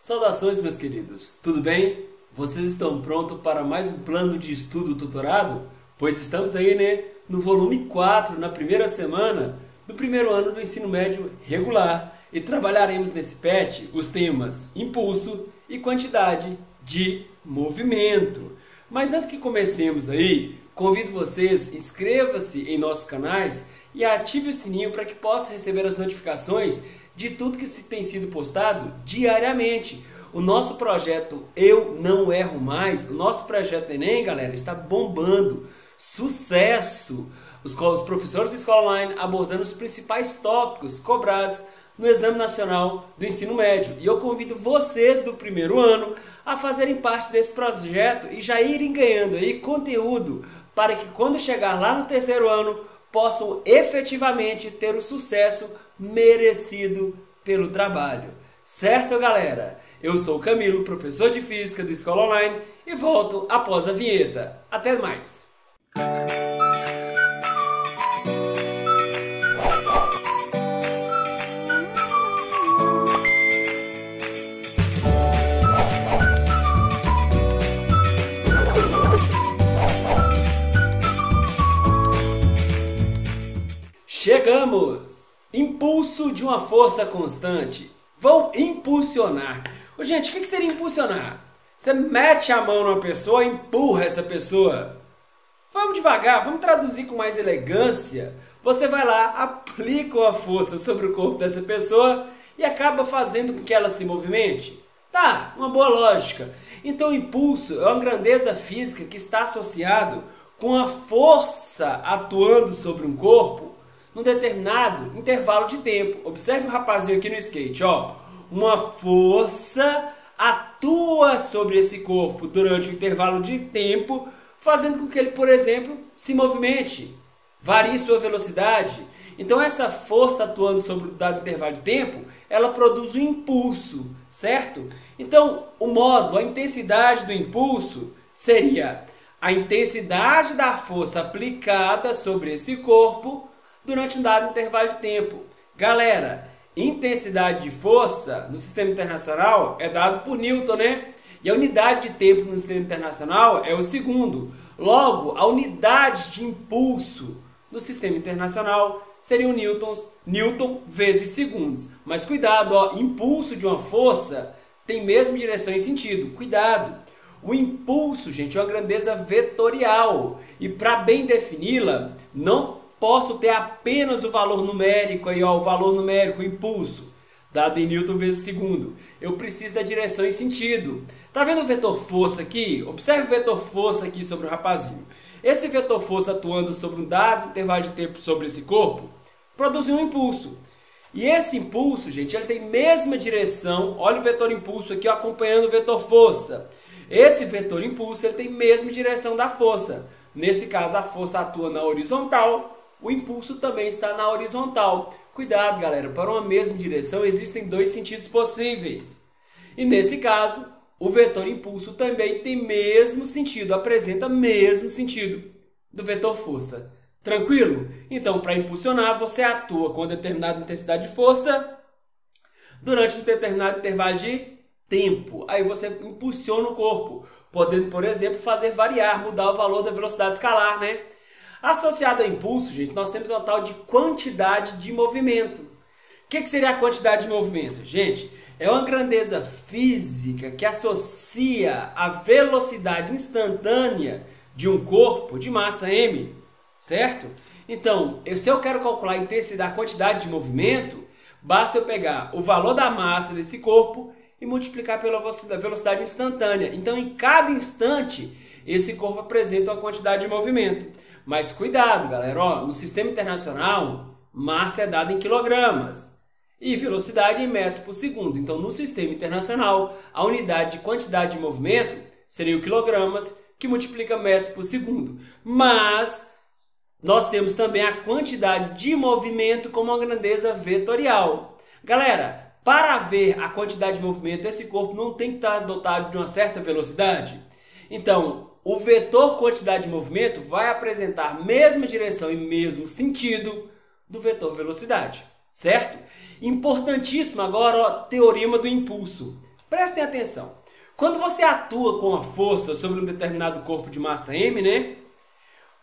Saudações, meus queridos, tudo bem? Vocês estão prontos para mais um plano de estudo tutorado? Pois estamos aí, no volume 4, na primeira semana do primeiro ano do ensino médio regular e trabalharemos nesse PET os temas impulso e quantidade de movimento. Mas antes que comecemos aí, convido vocês, inscreva-se em nossos canais e ative o sininho para que possa receber as notificações de tudo que tem sido postado diariamente. O nosso projeto Eu Não Erro Mais, o nosso projeto Enem, galera, está bombando. Sucesso! Os professores da escola online abordando os principais tópicos cobrados no Exame Nacional do Ensino Médio. E eu convido vocês do primeiro ano a fazerem parte desse projeto e já irem ganhando aí conteúdo para que quando chegar lá no terceiro ano possam efetivamente ter o sucesso merecido pelo trabalho. Certo, galera? Eu sou o Camilo, professor de Física do Escola Online e volto após a vinheta. Até mais! Chegamos! Impulso de uma força constante. Vão impulsionar. Gente, o que seria impulsionar? Você mete a mão numa pessoa e empurra essa pessoa. Vamos devagar, vamos traduzir com mais elegância. Você vai lá, aplica uma força sobre o corpo dessa pessoa e acaba fazendo com que ela se movimente. Tá, uma boa lógica. Então o impulso é uma grandeza física que está associado com a força atuando sobre um corpo num determinado intervalo de tempo. Observe o rapazinho aqui no skate, ó. Uma força atua sobre esse corpo durante um intervalo de tempo, fazendo com que ele, por exemplo, se movimente, varie sua velocidade. Então essa força atuando sobre um dado intervalo de tempo, ela produz um impulso, certo? Então o módulo, a intensidade do impulso seria a intensidade da força aplicada sobre esse corpo durante um dado intervalo de tempo. Galera, intensidade de força no sistema internacional é dado por Newton, E a unidade de tempo no sistema internacional é o segundo. Logo, a unidade de impulso no sistema internacional seria o Newton vezes segundos. Mas cuidado, ó, impulso de uma força tem mesma direção e sentido. Cuidado! O impulso, gente, é uma grandeza vetorial. E para bem defini-la, não posso ter apenas o valor numérico, aí, ó, o valor numérico, o impulso, dado em Newton vezes segundo. Eu preciso da direção e sentido. Tá vendo o vetor força aqui? Observe o vetor força aqui sobre o rapazinho. Esse vetor força atuando sobre um dado intervalo de tempo sobre esse corpo, produz um impulso. E esse impulso, gente, ele tem mesma direção. Olha o vetor impulso aqui, ó, acompanhando o vetor força. Esse vetor impulso, ele tem mesma direção da força. Nesse caso, a força atua na horizontal, o impulso também está na horizontal. Cuidado, galera, para uma mesma direção existem dois sentidos possíveis. E nesse caso, o vetor impulso também tem mesmo sentido, apresenta mesmo sentido do vetor força. Tranquilo? Então, para impulsionar, você atua com determinada intensidade de força durante um determinado intervalo de tempo. Aí você impulsiona o corpo, podendo, por exemplo, fazer variar, mudar o valor da velocidade escalar, Associado ao impulso, gente, nós temos uma tal de quantidade de movimento. O que seria a quantidade de movimento? Gente, é uma grandeza física que associa a velocidade instantânea de um corpo de massa m, certo? Então, se eu quero calcular a intensidade, a quantidade de movimento, basta eu pegar o valor da massa desse corpo e multiplicar pela velocidade instantânea. Então, em cada instante, esse corpo apresenta uma quantidade de movimento. Mas cuidado, galera, ó, no sistema internacional, massa é dada em quilogramas e velocidade em metros por segundo. Então, no sistema internacional, a unidade de quantidade de movimento seria o quilogramas, que multiplica metros por segundo. Mas nós temos também a quantidade de movimento como uma grandeza vetorial. Galera, para ver a quantidade de movimento, esse corpo não tem que estar dotado de uma certa velocidade. Então, o vetor quantidade de movimento vai apresentar a mesma direção e mesmo sentido do vetor velocidade, certo? Importantíssimo agora, ó, teorema do impulso. Prestem atenção. Quando você atua com a força sobre um determinado corpo de massa m, né?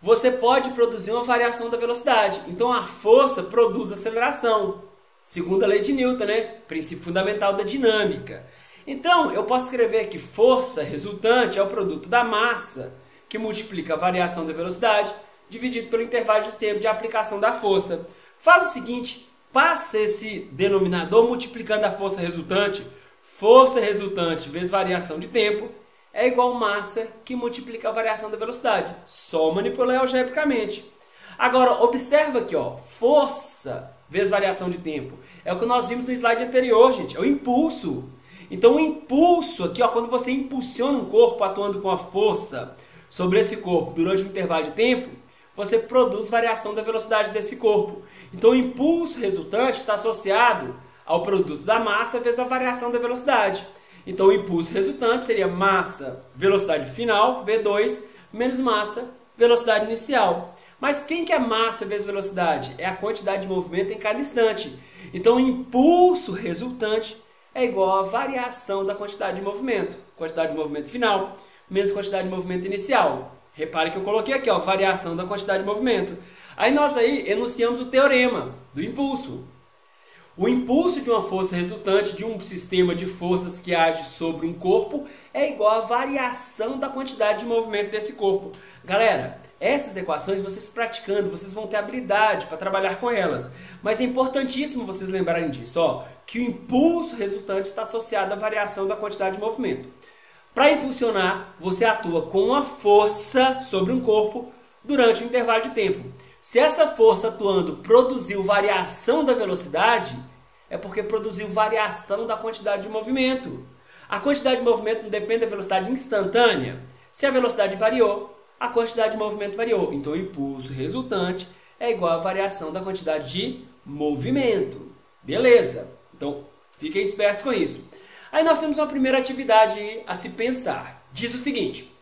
Você pode produzir uma variação da velocidade. Então a força produz aceleração, segundo a lei de Newton, né? Princípio fundamental da dinâmica. Então eu posso escrever que força resultante é o produto da massa, que multiplica a variação da velocidade, dividido pelo intervalo de tempo de aplicação da força. Faz o seguinte, passa esse denominador multiplicando a força resultante vezes variação de tempo, é igual massa que multiplica a variação da velocidade. Só manipular algebricamente. Agora, observa aqui, ó, força vezes variação de tempo. É o que nós vimos no slide anterior, gente. É o impulso. Então, o impulso aqui, ó, quando você impulsiona um corpo atuando com a força sobre esse corpo durante um intervalo de tempo, você produz variação da velocidade desse corpo. Então, o impulso resultante está associado ao produto da massa vezes a variação da velocidade. Então, o impulso resultante seria massa, velocidade final, V2, menos massa, velocidade inicial. Mas quem que é massa vezes velocidade? É a quantidade de movimento em cada instante. Então, o impulso resultante é igual à variação da quantidade de movimento. Quantidade de movimento final, menos quantidade de movimento inicial. Repare que eu coloquei aqui, ó, variação da quantidade de movimento. Aí nós enunciamos o teorema do impulso. O impulso de uma força resultante de um sistema de forças que age sobre um corpo é igual à variação da quantidade de movimento desse corpo. Galera, essas equações, vocês praticando, vocês vão ter habilidade para trabalhar com elas. Mas é importantíssimo vocês lembrarem disso, ó, que o impulso resultante está associado à variação da quantidade de movimento. Para impulsionar, você atua com uma força sobre um corpo durante um intervalo de tempo. Se essa força atuando produziu variação da velocidade, é porque produziu variação da quantidade de movimento. A quantidade de movimento não depende da velocidade instantânea. Se a velocidade variou, a quantidade de movimento variou. Então o impulso resultante é igual à variação da quantidade de movimento. Beleza? Então fiquem espertos com isso. Aí nós temos uma primeira atividade a se pensar. Diz o seguinte: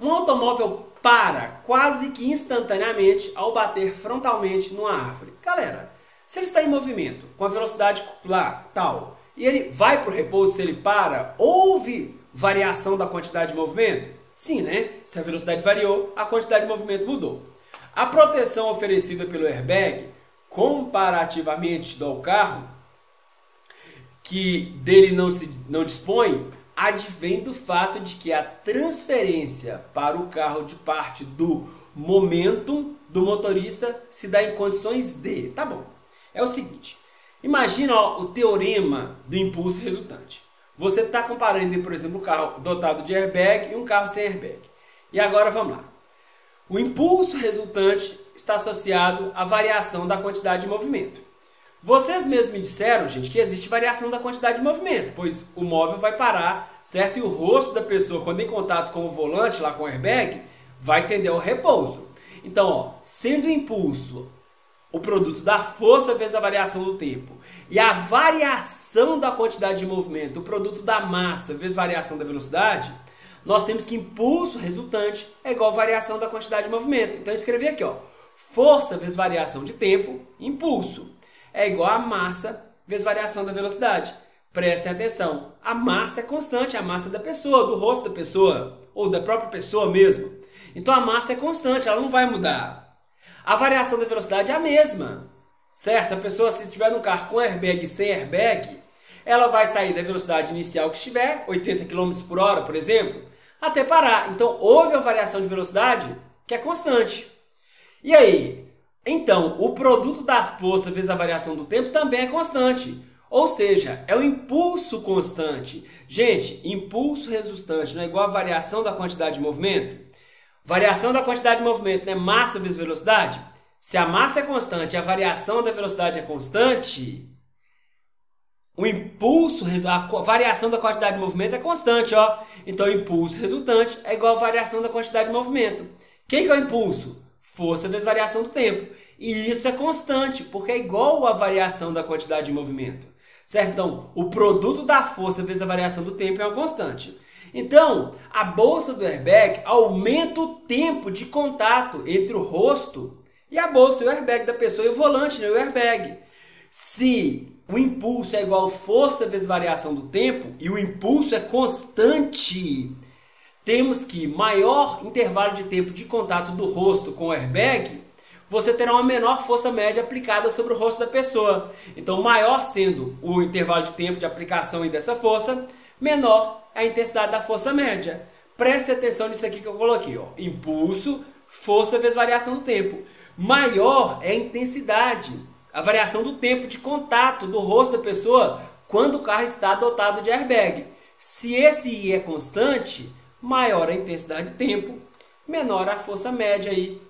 um automóvel para quase que instantaneamente ao bater frontalmente numa árvore. Galera, se ele está em movimento, com a velocidade lá, tal, e ele vai para o repouso, se ele para, houve variação da quantidade de movimento? Sim, né? Se a velocidade variou, a quantidade de movimento mudou. A proteção oferecida pelo airbag, comparativamente ao carro, que dele não dispõe, advém do fato de que a transferência para o carro de parte do momentum do motorista se dá em condições de... Tá bom. É o seguinte. Imagina, ó, o teorema do impulso resultante. Você está comparando, por exemplo, um carro dotado de airbag e um carro sem airbag. E agora vamos lá. O impulso resultante está associado à variação da quantidade de movimento. Vocês mesmos me disseram, gente, que existe variação da quantidade de movimento, pois o móvel vai parar, certo? E o rosto da pessoa, quando em contato com o volante, lá com o airbag, vai tender ao repouso. Então, ó, sendo o impulso o produto da força vezes a variação do tempo, e a variação da quantidade de movimento, o produto da massa vezes variação da velocidade, nós temos que impulso resultante é igual a variação da quantidade de movimento. Então, eu escrevi aqui, ó, força vezes variação de tempo, impulso, é igual a massa vezes variação da velocidade. Prestem atenção, a massa é constante, a massa da pessoa, do rosto da pessoa, ou da própria pessoa mesmo. Então a massa é constante, ela não vai mudar. A variação da velocidade é a mesma, certo? A pessoa, se estiver num carro com airbag e sem airbag, ela vai sair da velocidade inicial que estiver, 80 km por hora, por exemplo, até parar. Então houve uma variação de velocidade que é constante. E aí? Então, o produto da força vezes a variação do tempo também é constante. Ou seja, é o impulso constante. Gente, impulso resultante não é igual a variação da quantidade de movimento? Variação da quantidade de movimento não é massa vezes velocidade? Se a massa é constante e a variação da velocidade é constante, o impulso, a variação da quantidade de movimento é constante, ó. Então, o impulso resultante é igual a variação da quantidade de movimento. Quem que é o impulso? Força vezes variação do tempo. E isso é constante, porque é igual à variação da quantidade de movimento. Certo? Então, o produto da força vezes a variação do tempo é uma constante. Então, a bolsa do airbag aumenta o tempo de contato entre o rosto e a bolsa, o airbag da pessoa e o volante, né? O airbag. Se o impulso é igual a força vezes variação do tempo e o impulso é constante, temos que maior intervalo de tempo de contato do rosto com o airbag, você terá uma menor força média aplicada sobre o rosto da pessoa. Então, maior sendo o intervalo de tempo de aplicação dessa força, menor a intensidade da força média. Preste atenção nisso aqui que eu coloquei. Ó. Impulso, força vezes variação do tempo. Maior é a intensidade, a variação do tempo de contato do rosto da pessoa quando o carro está dotado de airbag. Se esse I é constante, maior a intensidade de tempo, menor a força média aí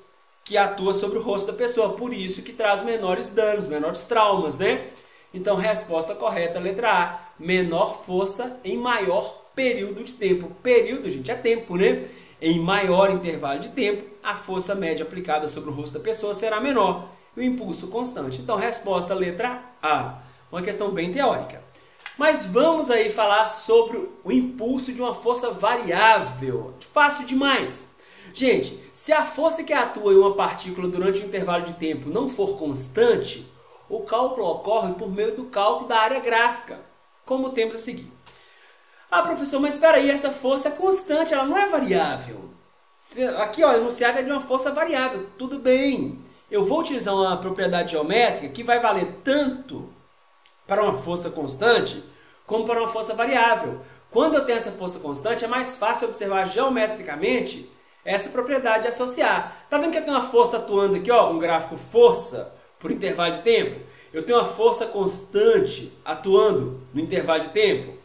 que atua sobre o rosto da pessoa. Por isso que traz menores danos, menores traumas, né? Então, resposta correta, letra A. Menor força em maior período de tempo. Período, gente, é tempo, né? Em maior intervalo de tempo, a força média aplicada sobre o rosto da pessoa será menor. E o impulso constante. Então, resposta, letra A. Uma questão bem teórica. Mas vamos aí falar sobre o impulso de uma força variável. Fácil demais. Gente, se a força que atua em uma partícula durante um intervalo de tempo não for constante, o cálculo ocorre por meio do cálculo da área gráfica, como temos a seguir. Ah, professor, mas espera aí, essa força é constante, ela não é variável. Aqui, ó, o enunciado é de uma força variável. Tudo bem. Eu vou utilizar uma propriedade geométrica que vai valer tanto para uma força constante como para uma força variável. Quando eu tenho essa força constante, é mais fácil observar geometricamente essa propriedade de associar. Tá vendo que eu tenho uma força atuando aqui, ó, um gráfico força por intervalo de tempo? Eu tenho uma força constante atuando no intervalo de tempo?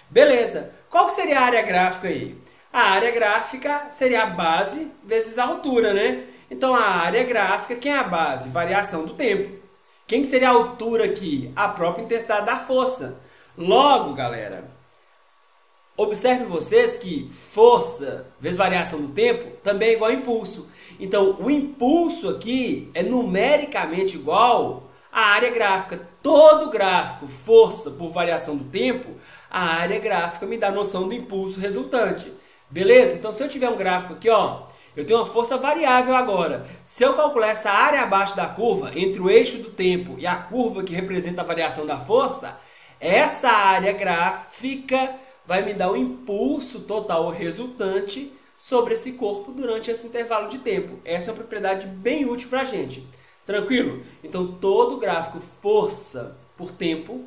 Beleza. Qual que seria a área gráfica aí? A área gráfica seria a base vezes a altura, né? Então, a área gráfica, quem é a base? Variação do tempo. Quem que seria a altura aqui? A própria intensidade da força. Logo, galera, observe vocês que força vezes variação do tempo também é igual a impulso. Então, o impulso aqui é numericamente igual à área gráfica. Todo gráfico, força por variação do tempo, a área gráfica me dá a noção do impulso resultante. Beleza? Então, se eu tiver um gráfico aqui, ó, eu tenho uma força variável agora. Se eu calcular essa área abaixo da curva, entre o eixo do tempo e a curva que representa a variação da força, essa área gráfica vai me dar o impulso total resultante sobre esse corpo durante esse intervalo de tempo. Essa é uma propriedade bem útil para a gente. Tranquilo? Então, todo gráfico força por tempo,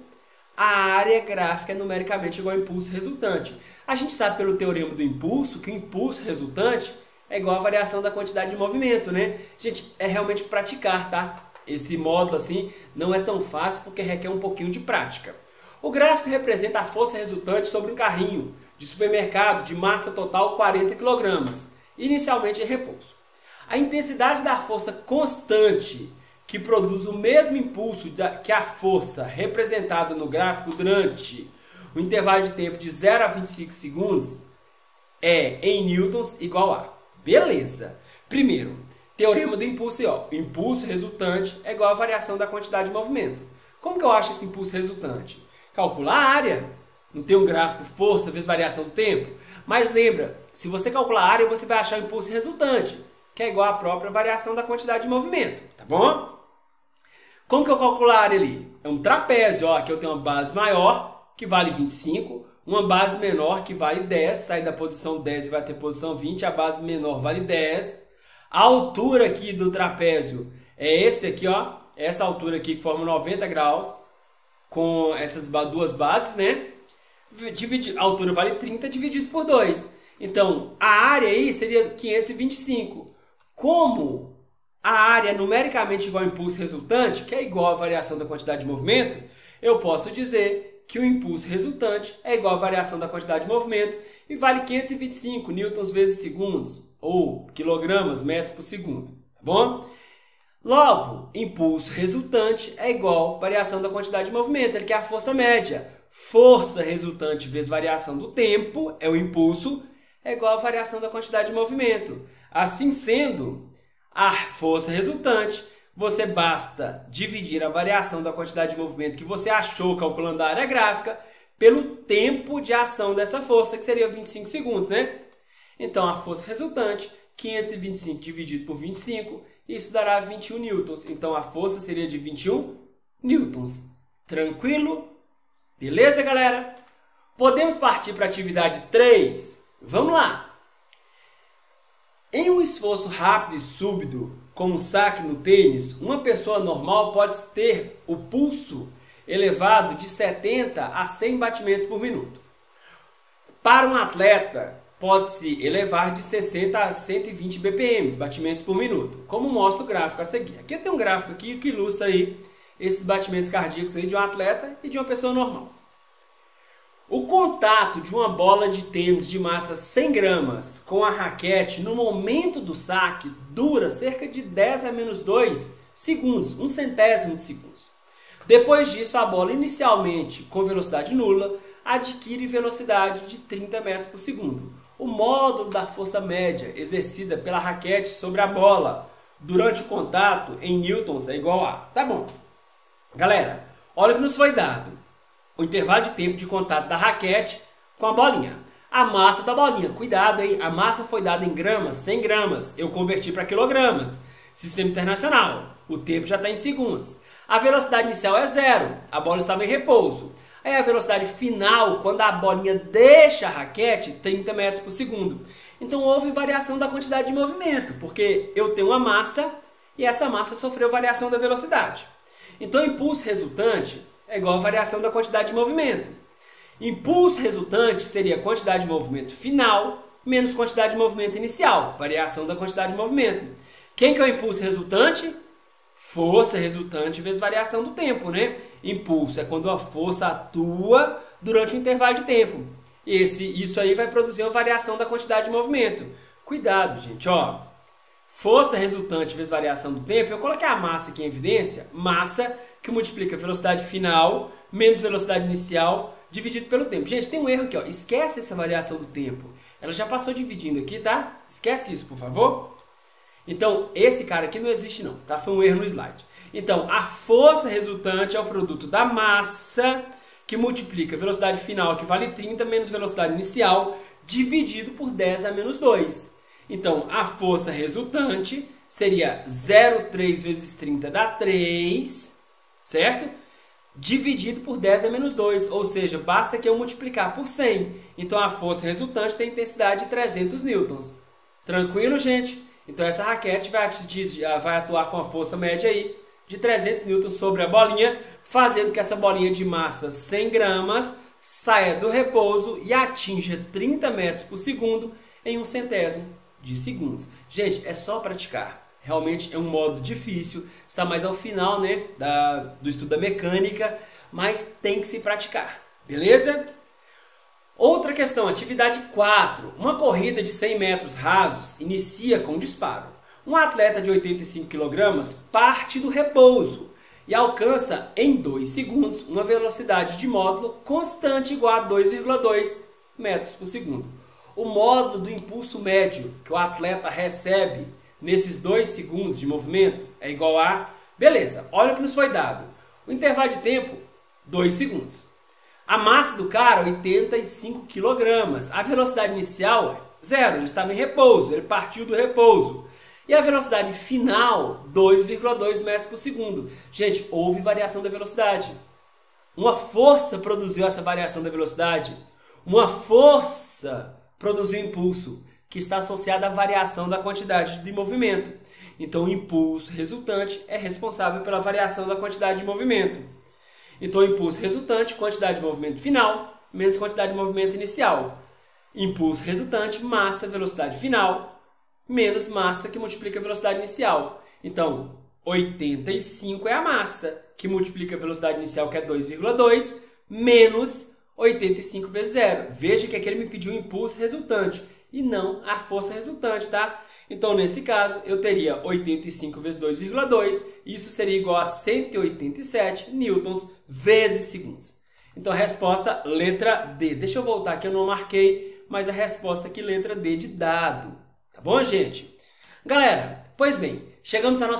a área gráfica é numericamente igual ao impulso resultante. A gente sabe pelo teorema do impulso que o impulso resultante é igual à variação da quantidade de movimento, né? Gente, é realmente praticar, tá? Esse módulo assim não é tão fácil porque requer um pouquinho de prática. O gráfico representa a força resultante sobre um carrinho de supermercado de massa total 40 kg, inicialmente em repouso. A intensidade da força constante que produz o mesmo impulso que a força representada no gráfico durante o intervalo de tempo de 0 a 25 segundos é, em newtons, igual a... Beleza! Primeiro, teorema do impulso, ó. O impulso resultante é igual à variação da quantidade de movimento. Como que eu acho esse impulso resultante? Calcular a área. Não tem um gráfico força vezes variação do tempo? Mas lembra, se você calcular a área, você vai achar o impulso resultante, que é igual à própria variação da quantidade de movimento. Tá bom? Como que eu calculo a área ali? É um trapézio. Ó. Aqui eu tenho uma base maior, que vale 25. Uma base menor, que vale 10. Sai da posição 10 e vai ter posição 20. A base menor vale 10. A altura aqui do trapézio é esse aqui, ó. Essa altura aqui que forma 90 graus. Com essas duas bases, né? A altura vale 30 dividido por 2. Então, a área aí seria 525. Como a área é numericamente igual ao impulso resultante, que é igual à variação da quantidade de movimento, eu posso dizer que o impulso resultante é igual à variação da quantidade de movimento e vale 525 newtons vezes segundos, ou quilogramas, metros por segundo, tá bom? Logo, impulso resultante é igual à variação da quantidade de movimento, ele que é a força média. Força resultante vezes variação do tempo, é o impulso, é igual à variação da quantidade de movimento. Assim sendo, a força resultante, você basta dividir a variação da quantidade de movimento que você achou calculando a área gráfica pelo tempo de ação dessa força, que seria 25 segundos, né? Então, a força resultante, 525 dividido por 25, isso dará 21 newtons. Então, a força seria de 21 newtons. Tranquilo? Beleza, galera? Podemos partir para a atividade 3? Vamos lá! Em um esforço rápido e súbito, como um saque no tênis, uma pessoa normal pode ter o pulso elevado de 70 a 100 batimentos por minuto. Para um atleta, pode-se elevar de 60 a 120 bpm, batimentos por minuto, como mostra o gráfico a seguir. Aqui tem um gráfico aqui que ilustra aí esses batimentos cardíacos aí de um atleta e de uma pessoa normal. O contato de uma bola de tênis de massa 100 gramas com a raquete no momento do saque dura cerca de 10 a menos 2 segundos, 1/100 de segundos. Depois disso, a bola inicialmente com velocidade nula adquire velocidade de 30 metros por segundo. O módulo da força média exercida pela raquete sobre a bola durante o contato em newtons é igual a... Tá bom. Galera, olha o que nos foi dado. O intervalo de tempo de contato da raquete com a bolinha. A massa da bolinha. Cuidado aí, a massa foi dada em gramas, 100 gramas. Eu converti para quilogramas. Sistema internacional. O tempo já está em segundos. A velocidade inicial é 0. A bola estava em repouso. Aí a velocidade final, quando a bolinha deixa a raquete, 30 metros por segundo. Então houve variação da quantidade de movimento, porque eu tenho uma massa e essa massa sofreu variação da velocidade. Então o impulso resultante é igual a variação da quantidade de movimento. Impulso resultante seria a quantidade de movimento final menos quantidade de movimento inicial, variação da quantidade de movimento. Quem que é o impulso resultante? Força resultante vezes variação do tempo, né? Impulso é quando a força atua durante um intervalo de tempo. Isso aí vai produzir uma variação da quantidade de movimento. Cuidado, gente, ó. Força resultante vezes variação do tempo, eu coloquei a massa aqui em evidência, massa que multiplica velocidade final menos velocidade inicial dividido pelo tempo. Gente, tem um erro aqui, ó. Esquece essa variação do tempo. Ela já passou dividindo aqui, tá? Esquece isso, por favor. Então, esse cara aqui não existe não, tá? Foi um erro no slide. Então, a força resultante é o produto da massa que multiplica velocidade final, que vale 30, menos velocidade inicial, dividido por 10 a menos 2. Então, a força resultante seria 0,3 vezes 30 dá 3, certo? Dividido por 10 a menos 2, ou seja, basta que eu multiplicar por 100. Então, a força resultante tem intensidade de 300 newtons. Tranquilo, gente? Então, essa raquete vai atuar com a força média aí de 300 newtons sobre a bolinha, fazendo que essa bolinha de massa 100 gramas saia do repouso e atinja 30 metros por segundo em 1/100 de segundos. Gente, é só praticar. Realmente é um modo difícil, está mais ao final, né, do estudo da mecânica, mas tem que se praticar, beleza? Outra questão, atividade 4. Uma corrida de 100 metros rasos inicia com disparo. Um atleta de 85 kg parte do repouso e alcança em 2 segundos uma velocidade de módulo constante igual a 2,2 metros por segundo. O módulo do impulso médio que o atleta recebe nesses 2 segundos de movimento é igual a... Beleza, olha o que nos foi dado. O intervalo de tempo, 2 segundos. A massa do cara, 85 kg. A velocidade inicial, 0. Ele estava em repouso, ele partiu do repouso. E a velocidade final, 2,2 metros por segundo. Gente, houve variação da velocidade. Uma força produziu essa variação da velocidade. Uma força produziu impulso, que está associada à variação da quantidade de movimento. Então, o impulso resultante é responsável pela variação da quantidade de movimento. Então, o impulso resultante, quantidade de movimento final, menos quantidade de movimento inicial. Impulso resultante, massa, velocidade final, menos massa que multiplica a velocidade inicial. Então, 85 é a massa, que multiplica a velocidade inicial, que é 2,2, menos 85 vezes 0. Veja que aqui ele me pediu o impulso resultante e não a força resultante, tá? Então, nesse caso, eu teria 85 vezes 2,2, isso seria igual a 187 newtons vezes segundos. Então, a resposta, letra D. Deixa eu voltar aqui, eu não marquei, mas a resposta aqui, letra D de dado. Tá bom, gente? Galera, pois bem, chegamos ao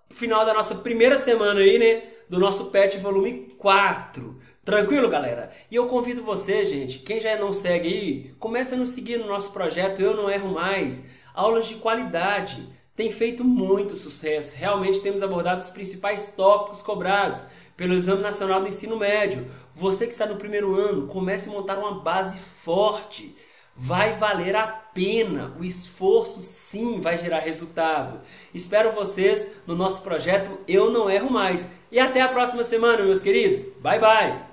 final da nossa primeira semana aí, né? Do nosso PET volume 4. Tranquilo, galera? E eu convido você, gente, quem já não segue aí, comece a nos seguir no nosso projeto Eu Não Erro Mais. Aulas de qualidade, tem feito muito sucesso. Realmente temos abordado os principais tópicos cobrados. pelo Exame Nacional do Ensino Médio. Você que está no primeiro ano, comece a montar uma base forte. Vai valer a pena, o esforço sim vai gerar resultado. Espero vocês no nosso projeto Eu Não Erro Mais. E até a próxima semana, meus queridos. Bye, bye!